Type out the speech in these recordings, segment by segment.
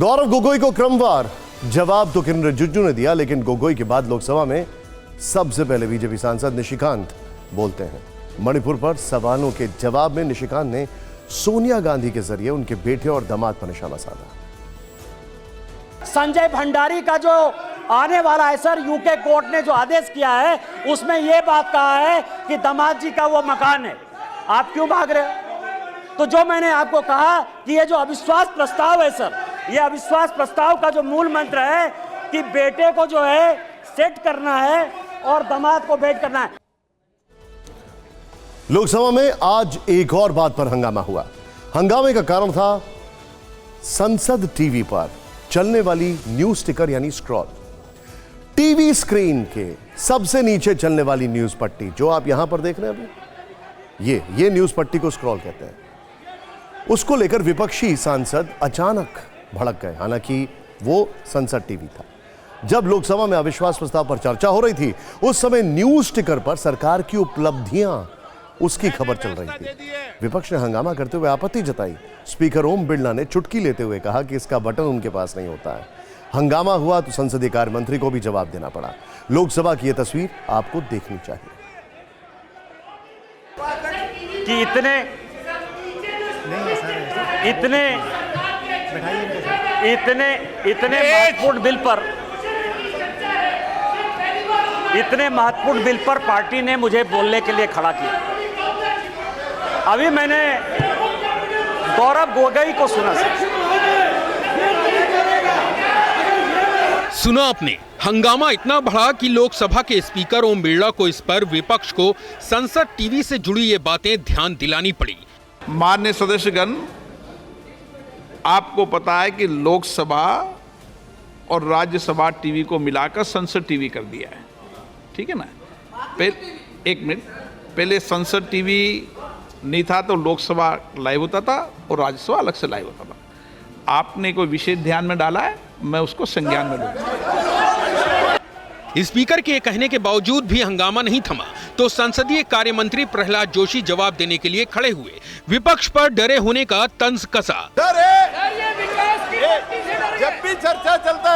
गौरव गोगोई को क्रमवार जवाब तो किरण रिजिजू ने दिया, लेकिन गोगोई के बाद लोकसभा में सबसे पहले बीजेपी सांसद निशिकांत बोलते हैं। मणिपुर पर सवालों के जवाब में निशिकांत ने सोनिया गांधी के जरिए उनके बेटे और दामाद पर निशाना साधा। संजय भंडारी का जो आने वाला है सर, यूके कोर्ट ने जो आदेश किया है उसमें यह बात कहा है कि दामाद जी का वो मकान है, आप क्यों भाग रहे हो? तो जो मैंने आपको कहा कि ये जो अविश्वास प्रस्ताव है सर, ये अविश्वास प्रस्ताव का जो मूल मंत्र है कि बेटे को जो है सेट करना है और दामाद को बेट करना है। लोकसभा में आज एक और बात पर हंगामा हुआ। हंगामे का कारण था संसद टीवी पर चलने वाली न्यूज टिकर यानी स्क्रॉल। टीवी स्क्रीन के सबसे नीचे चलने वाली न्यूज पट्टी जो आप यहां पर देख रहे हैं अभी, ये न्यूज पट्टी को स्क्रॉल कहते हैं। उसको लेकर विपक्षी सांसद अचानक भड़क गए। हालांकि वो संसद टीवी था। जब लोकसभा में अविश्वास प्रस्ताव पर चर्चा हो रही थी, उस समय न्यूज टिकर पर सरकार की उपलब्धियां उसकी खबर चल रही थी। विपक्ष ने हंगामा करते हुए आपत्ति जताई। स्पीकर ओम बिरला ने चुटकी लेते हुए कहा कि इसका बटन उनके पास नहीं होता है। हंगामा हुआ तो संसदीय कार्य मंत्री को भी जवाब देना पड़ा। लोकसभा की यह तस्वीर आपको देखनी चाहिए कि इतने महत्वपूर्ण बिल पर पार्टी ने मुझे बोलने के लिए खड़ा किया। अभी मैंने गौरव गोगोई को सुना आपने। हंगामा इतना बढ़ा कि लोकसभा के स्पीकर ओम बिरला को इस पर विपक्ष को संसद टीवी से जुड़ी ये बातें ध्यान दिलानी पड़ी। माननीय सदस्यगण, आपको पता है कि लोकसभा और राज्यसभा टीवी को मिलाकर संसद टीवी कर दिया है, ठीक है ना। एक मिनट पहले संसद टीवी नहीं था तो लोकसभा लाइव होता था और राज्यसभा अलग से लाइव होता था। आपने कोई विशेष ध्यान में डाला है, मैं उसको संज्ञान में लूंगा। स्पीकर के कहने के बावजूद भी हंगामा नहीं थमा तो संसदीय कार्य मंत्री प्रहलाद जोशी जवाब देने के लिए खड़े हुए। विपक्ष पर डरे होने का तंज कसा। जब भी चर्चा चलता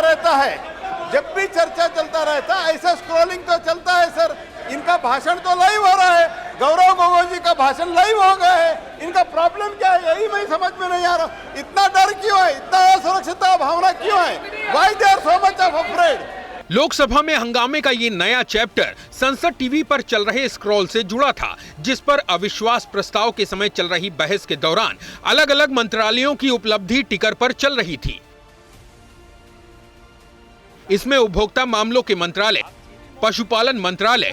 रहता है, ऐसा स्क्रॉलिंग तो चलता है सर। इनका भाषण तो लाइव हो रहा है, गौरव गोगोई जी का भाषण लाइव हो गया है। इनका प्रॉब्लम क्या है, यही मैं समझ में नहीं आ रहा। इतना डर क्यों है, इतना असुरक्षितता भावना क्यों है? Why they are so much afraid? Lok Sabha में हंगामे का ये नया चैप्टर संसद टीवी पर चल रहे स्क्रॉल से जुड़ा था, जिस पर अविश्वास प्रस्ताव के समय चल रही बहस के दौरान अलग अलग मंत्रालयों की उपलब्धि टिकर पर चल रही थी। इसमें उपभोक्ता मामलों के मंत्रालय, पशुपालन मंत्रालय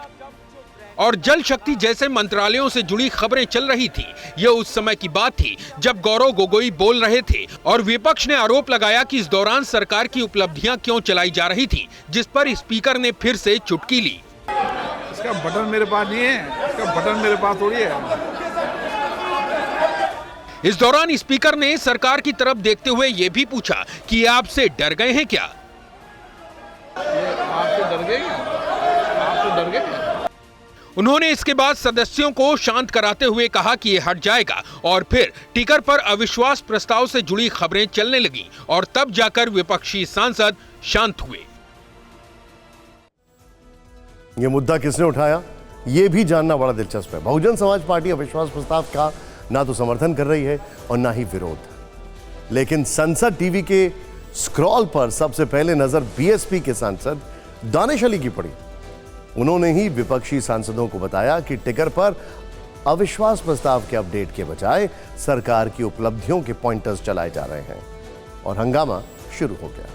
और जल शक्ति जैसे मंत्रालयों से जुड़ी खबरें चल रही थी। यह उस समय की बात थी जब गौरव गोगोई बोल रहे थे और विपक्ष ने आरोप लगाया कि इस दौरान सरकार की उपलब्धियां क्यों चलाई जा रही थी, जिस पर स्पीकर ने फिर से चुटकी ली। इसका बटन मेरे पास नहीं है, इसका बटन मेरे पास थोड़ी है। इस दौरान स्पीकर ने सरकार की तरफ देखते हुए यह भी पूछा कि आपसे डर गए हैं क्या? आपसे डर गए क्या? आपसे डर गए क्या? उन्होंने इसके बाद सदस्यों को शांत कराते हुए कहा कि ये हट जाएगा और फिर टिकर पर अविश्वास प्रस्ताव से जुड़ी खबरें चलने लगी और तब जाकर विपक्षी सांसद शांत हुए। ये मुद्दा किसने उठाया, ये भी जानना बड़ा दिलचस्प है। बहुजन समाज पार्टी अविश्वास प्रस्ताव का ना तो समर्थन कर रही है और ना ही विरोध। लेकिन संसद टीवी के स्क्रॉल पर सबसे पहले नजर बीएसपी के सांसद दानिश अली की पड़ी। उन्होंने ही विपक्षी सांसदों को बताया कि टिकर पर अविश्वास प्रस्ताव के अपडेट के बजाय सरकार की उपलब्धियों के पॉइंटर्स चलाए जा रहे हैं और हंगामा शुरू हो गया।